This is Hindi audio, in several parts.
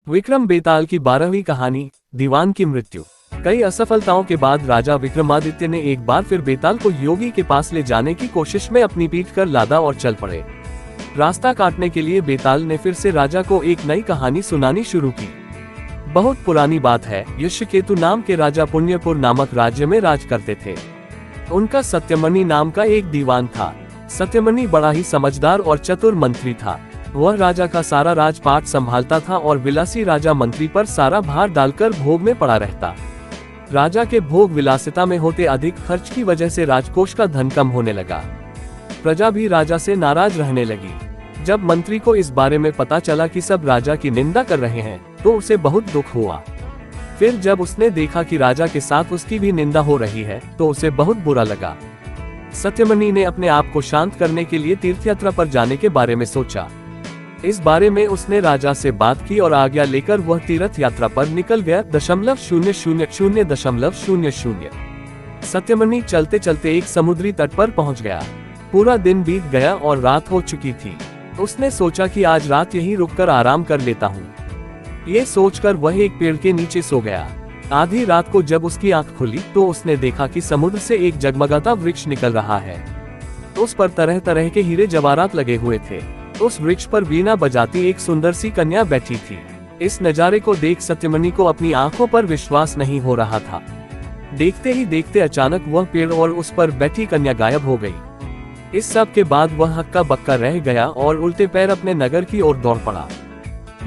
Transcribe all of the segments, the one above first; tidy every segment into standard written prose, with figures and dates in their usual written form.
विक्रम बेताल की 12वीं कहानी, दीवान की मृत्यु। कई असफलताओं के बाद राजा विक्रमादित्य ने एक बार फिर बेताल को योगी के पास ले जाने की कोशिश में अपनी पीठ कर लादा और चल पड़े। रास्ता काटने के लिए बेताल ने फिर से राजा को एक नई कहानी सुनानी शुरू की। बहुत पुरानी बात है, यक्षकेतु नाम के राजा पुण्यपुर नामक राज्य में राज करते थे। उनका सत्यमणि नाम का एक दीवान था। सत्यमणि बड़ा ही समझदार और चतुर मंत्री था। वह राजा का सारा राजपाट संभालता था और विलासी राजा मंत्री पर सारा भार डालकर भोग में पड़ा रहता। राजा के भोग विलासिता में होते अधिक खर्च की वजह से राजकोष का धन कम होने लगा। प्रजा भी राजा से नाराज रहने लगी। जब मंत्री को इस बारे में पता चला कि सब राजा की निंदा कर रहे हैं, तो उसे बहुत दुख हुआ। फिर जब उसने देखा कि राजा के साथ उसकी भी निंदा हो रही है, तो उसे बहुत बुरा लगा। सत्यमणि ने अपने आप को शांत करने के लिए तीर्थयात्रा पर जाने के बारे में सोचा। इस बारे में उसने राजा से बात की और आज्ञा लेकर वह तीर्थ यात्रा पर निकल गया। 0.000.00। सत्यमणि चलते चलते एक समुद्री तट पर पहुंच गया। पूरा दिन बीत गया और रात हो चुकी थी। उसने सोचा कि आज रात यहीं रुककर आराम कर लेता हूँ। ये सोचकर वह एक पेड़ के नीचे सो गया। आधी रात को जब उसकी आंख खुली, तो उसने देखा कि समुद्र से एक जगमगाता वृक्ष निकल रहा है। उस पर तरह तरह के हीरे जवाहरात लगे हुए थे। उस वृक्ष पर वीणा बजाती एक सुंदर सी कन्या बैठी थी। इस नजारे को देख सत्यमणि को अपनी आंखों पर विश्वास नहीं हो रहा था। देखते ही देखते अचानक वह पेड़ और उस पर बैठी कन्या गायब हो गई। इस सब के बाद वह हक्का बक्का रह गया और उल्टे पैर अपने नगर की ओर दौड़ पड़ा।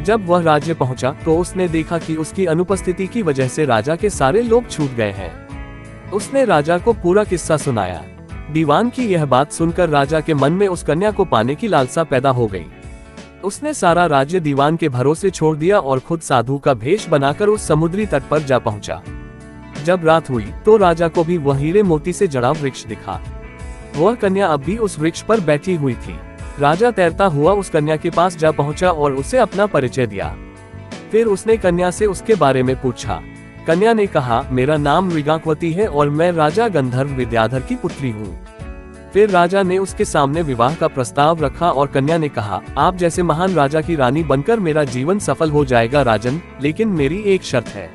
जब वह राज्य पहुंचा, तो उसने देखा कि उसकी अनुपस्थिति की वजह से राजा के सारे लोग छूट गए हैं। उसने राजा को पूरा किस्सा सुनाया। दीवान की यह बात सुनकर राजा के मन में उस कन्या को पाने की लालसा पैदा हो गई। उसने सारा राज्य दीवान के भरोसे छोड़ दिया और खुद साधु का भेष बनाकर उस समुद्री तट पर जा पहुंचा। जब रात हुई, तो राजा को भी वह हीरे मोती से जड़ा वृक्ष दिखा। वह कन्या अब भी उस वृक्ष पर बैठी हुई थी। राजा तैरता हुआ उस कन्या के पास जा पहुंचा और उसे अपना परिचय दिया। फिर उसने कन्या से उसके बारे में पूछा। कन्या ने कहा, मेरा नाम मृगांकवती है और मैं राजा गंधर्व विद्याधर की पुत्री हूँ। फिर राजा ने उसके सामने विवाह का प्रस्ताव रखा और कन्या ने कहा, आप जैसे महान राजा की रानी बनकर मेरा जीवन सफल हो जाएगा राजन, लेकिन मेरी एक शर्त है।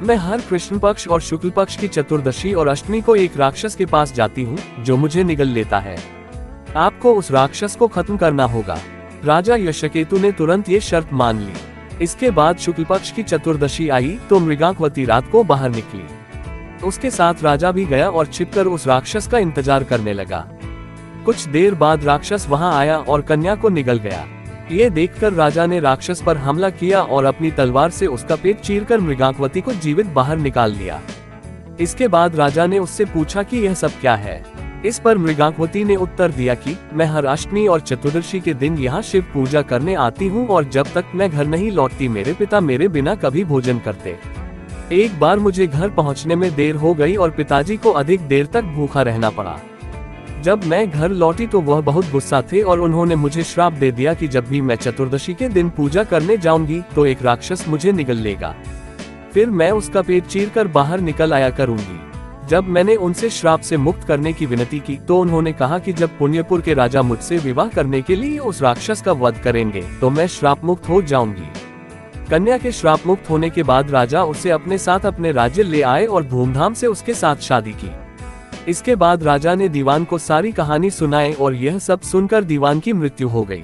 मैं हर कृष्ण पक्ष और शुक्ल पक्ष की चतुर्दशी और अष्टमी को एक राक्षस के पास जाती हूँ, जो मुझे निगल लेता है। आपको उस राक्षस को खत्म करना होगा। राजा यक्षकेतु ने तुरंत ये शर्त मान ली। इसके बाद शुक्ल पक्ष की चतुर्दशी आई, तो मृगांकवती रात को बाहर निकली। उसके साथ राजा भी गया और छिपकर उस राक्षस का इंतजार करने लगा। कुछ देर बाद राक्षस वहां आया और कन्या को निगल गया। ये देखकर राजा ने राक्षस पर हमला किया और अपनी तलवार से उसका पेट चीरकर मृगांकवती को जीवित बाहर निकाल लिया। इसके बाद राजा ने उससे पूछा कि यह सब क्या है। इस पर मृगांकवती ने उत्तर दिया कि मैं हर अष्टमी और चतुर्दशी के दिन यहाँ शिव पूजा करने आती हूँ और जब तक मैं घर नहीं लौटती मेरे पिता मेरे बिना कभी भोजन करते। एक बार मुझे घर पहुँचने में देर हो गई और पिताजी को अधिक देर तक भूखा रहना पड़ा। जब मैं घर लौटी तो वह बहुत गुस्सा थे और उन्होंने मुझे श्राप दे दिया कि जब भी मैं चतुर्दशी के दिन पूजा करने जाऊंगी, तो एक राक्षस मुझे निगल लेगा। फिर मैं उसका पेट चीरकर बाहर निकल आया करूंगी। जब मैंने उनसे श्राप से मुक्त करने की विनती की, तो उन्होंने कहा कि जब पुण्यपुर के राजा मुझसे विवाह करने के लिए उस राक्षस का वध करेंगे, तो मैं श्राप मुक्त हो जाऊंगी। कन्या के श्राप मुक्त होने के बाद राजा उसे अपने साथ अपने राज्य ले आए और धूमधाम से उसके साथ शादी की। इसके बाद राजा ने दीवान को सारी कहानी सुनाई और यह सब सुनकर दीवान की मृत्यु हो गई।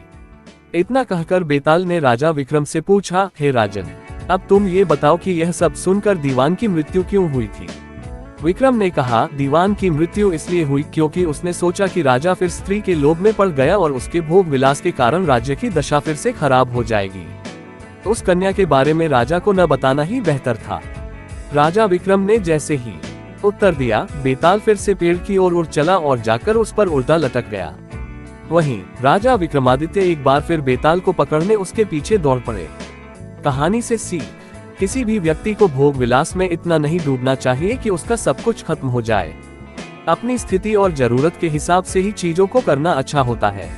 इतना कहकर बेताल ने राजा विक्रम से पूछा, हे राजन, अब तुम ये बताओ कि यह सब सुनकर दीवान की मृत्यु क्यों हुई थी। विक्रम ने कहा, दीवान की मृत्यु इसलिए हुई क्योंकि उसने सोचा कि राजा फिर स्त्री के लोभ में पड़ गया और उसके भोग विलास के कारण राज्य की दशा फिर से खराब हो जाएगी। उस कन्या के बारे में राजा को न बताना ही बेहतर था। राजा विक्रम ने जैसे ही उत्तर दिया, बेताल फिर से पेड़ की ओर उड़ चला और जाकर उस पर उल्टा लटक गया। वहीं राजा विक्रमादित्य एक बार फिर बेताल को पकड़ने उसके पीछे दौड़ पड़े। कहानी से सीख, किसी भी व्यक्ति को भोग विलास में इतना नहीं डूबना चाहिए कि उसका सब कुछ खत्म हो जाए। अपनी स्थिति और जरूरत के हिसाब से ही चीजों को करना अच्छा होता है।